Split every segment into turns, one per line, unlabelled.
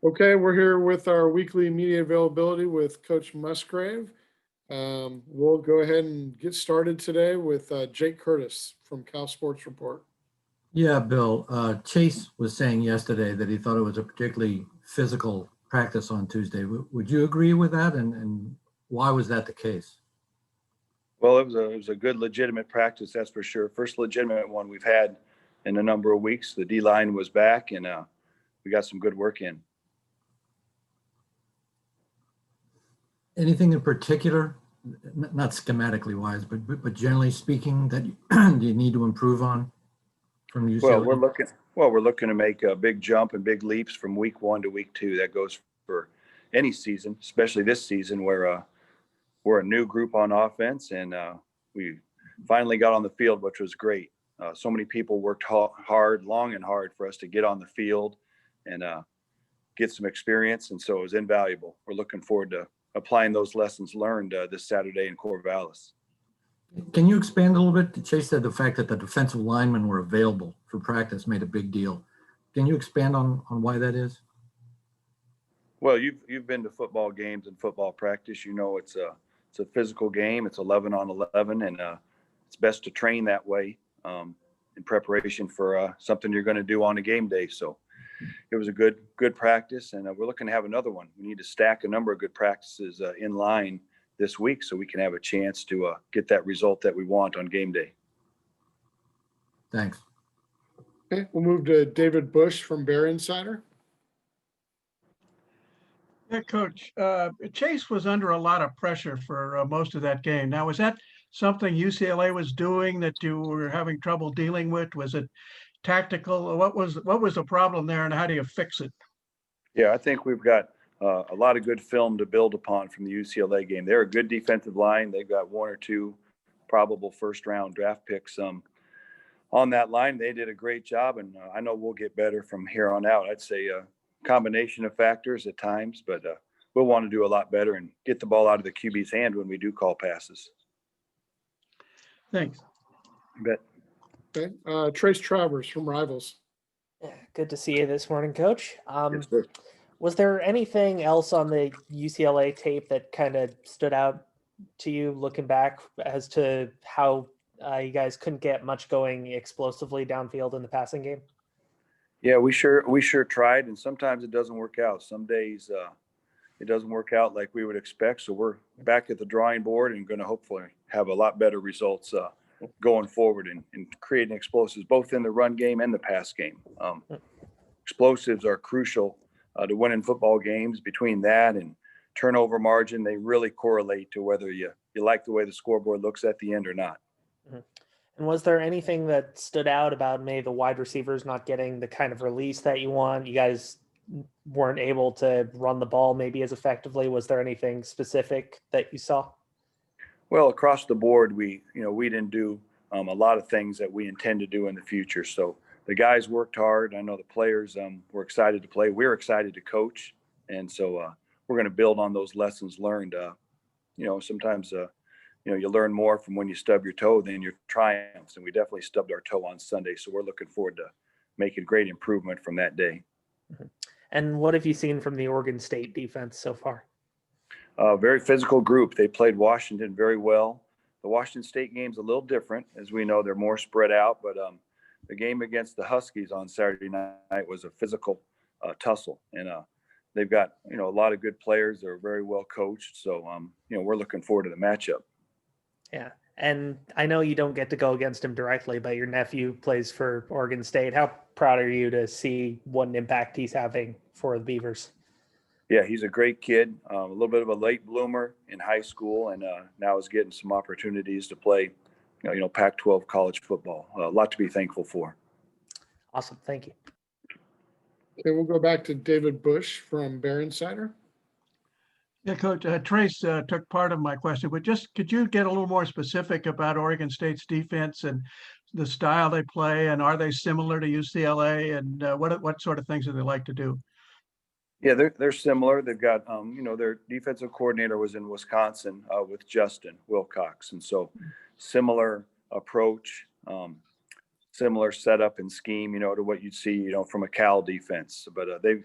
Okay, we're here with our weekly media availability with Coach Musgrave. We'll go ahead and get started today with Jake Curtis from Cal Sports Report.
Yeah, Bill. Chase was saying yesterday that he thought it was a particularly physical practice on Tuesday. Would you agree with that? And why was that the case?
Well, it was a good, legitimate practice, that's for sure. First legitimate one we've had in a number of weeks. The D-line was back, and we got some good work in.
Anything in particular, not schematically wise, but generally speaking, that you need to improve on from UCLA?
Well, we're looking to make a big jump and big leaps from week 1 to week 2. That goes for any season, especially this season where we're a new group on offense, and we finally got on the field, which was great. So many people worked hard, long and hard for us to get on the field and get some experience, and so it was invaluable. We're looking forward to applying those lessons learned this Saturday in Corvallis.
Can you expand a little bit? Chase said the fact that the defensive linemen were available for practice made a big deal. Can you expand on why that is?
Well, you've been to football games and football practice. You know it's a physical game. It's 11 on 11, and it's best to train that way in preparation for something you're going to do on a game day. So it was a good practice, and we're looking to have another one. We need to stack a number of good practices in line this week so we can have a chance to get that result that we want on game day.
Thanks.
Okay, we'll move to David Bush from Bear Insider.
Yeah, Coach, Chase was under a lot of pressure for most of that game. Now, was that something UCLA was doing that you were having trouble dealing with? Was it tactical? What was the problem there, and how do you fix it?
Yeah, I think we've got a lot of good film to build upon from the UCLA game. They're a good defensive line. They've got 1 or 2 probable first-round draft picks on that line. They did a great job, and I know we'll get better from here on out. I'd say a combination of factors at times, but we'll want to do a lot better and get the ball out of the QB's hand when we do call passes.
Thanks.
You bet.
Okay, Trace Travers from Rivals.
Yeah, good to see you this morning, Coach.
Yes, sir.
Was there anything else on the UCLA tape that kind of stood out to you looking back as to how you guys couldn't get much going explosively downfield in the passing game?
Yeah, we sure tried, and sometimes it doesn't work out. Some days it doesn't work out like we would expect. So we're back at the drawing board and going to hopefully have a lot better results going forward and creating explosives both in the run game and the pass game. Explosives are crucial to winning football games. Between that and turnover margin, they really correlate to whether you like the way the scoreboard looks at the end or not.
Mm-hmm. And was there anything that stood out about maybe the wide receivers not getting the kind of release that you want? You guys weren't able to run the ball maybe as effectively. Was there anything specific that you saw?
Well, across the board, we didn't do a lot of things that we intend to do in the future. So the guys worked hard. I know the players were excited to play. We're excited to coach. And so we're going to build on those lessons learned. Sometimes you learn more from when you stub your toe than your triumphs. And we definitely stubbed our toe on Sunday. So we're looking forward to making great improvement from that day.
Mm-hmm. And what have you seen from the Oregon State defense so far?
Very physical group. They played Washington very well. The Washington State game's a little different. As we know, they're more spread out. But the game against the Huskies on Saturday night was a physical tussle. And they've got, a lot of good players. They're very well coached. So, we're looking forward to the matchup.
Yeah. And I know you don't get to go against him directly, but your nephew plays for Oregon State. How proud are you to see what an impact he's having for the Beavers?
Yeah, he's a great kid, a little bit of a late bloomer in high school, and now is getting some opportunities to play, Pac-12 college football. A lot to be thankful for.
Awesome. Thank you.
Okay, we'll go back to David Bush from Bear Insider.
Yeah, Coach, Trace took part of my question, but just could you get a little more specific about Oregon State's defense and the style they play, and are they similar to UCLA, and what sort of things do they like to do?
Yeah, they're similar. They've got, their defensive coordinator was in Wisconsin with Justin Wilcox, and so similar approach, similar setup and scheme, to what you'd see, from a Cal defense. But they've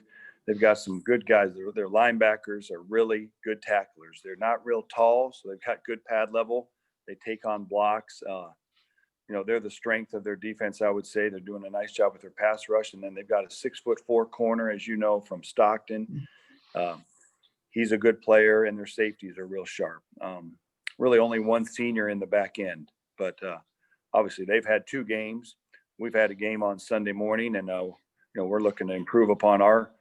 they've got some good guys. Their linebackers are really good tacklers. They're not real tall, so they've got good pad level. They take on blocks. They're the strength of their defense, I would say. They're doing a nice job with their pass rush. And then they've got a 6'4" corner, as you know, from Stockton. He's a good player, and their safeties are real sharp. Really only one senior in the back end, but obviously they've had 2 games. We've had a game on Sunday morning, and we're looking to improve upon our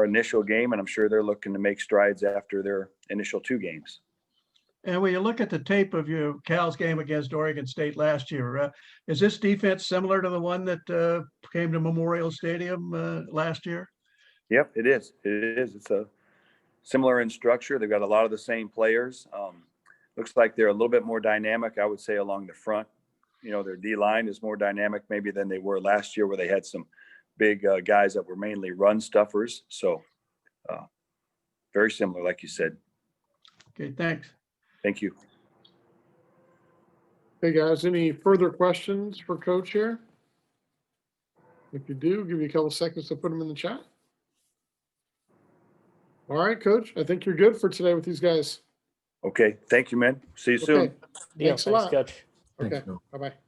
initial game, and I'm sure they're looking to make strides after their initial 2 games.
And when you look at the tape of your Cal's game against Oregon State last year, is this defense similar to the one that came to Memorial Stadium last year?
Yep, it is. It is. It's a similar in structure. They've got a lot of the same players. Looks like they're a little bit more dynamic, I would say, along the front. Their D line is more dynamic maybe than they were last year, where they had some big guys that were mainly run stuffers. So very similar, like you said.
Okay, thanks.
Thank you.
Hey guys, any further questions for Coach here? If you do, give you a couple seconds to put them in the chat. All right, Coach, I think you're good for today with these guys.
Okay. Thank you, man. See you soon.
Okay,
Deal.
Thanks a lot.
Coach.
Thanks,
Okay,
Bill.
bye-bye.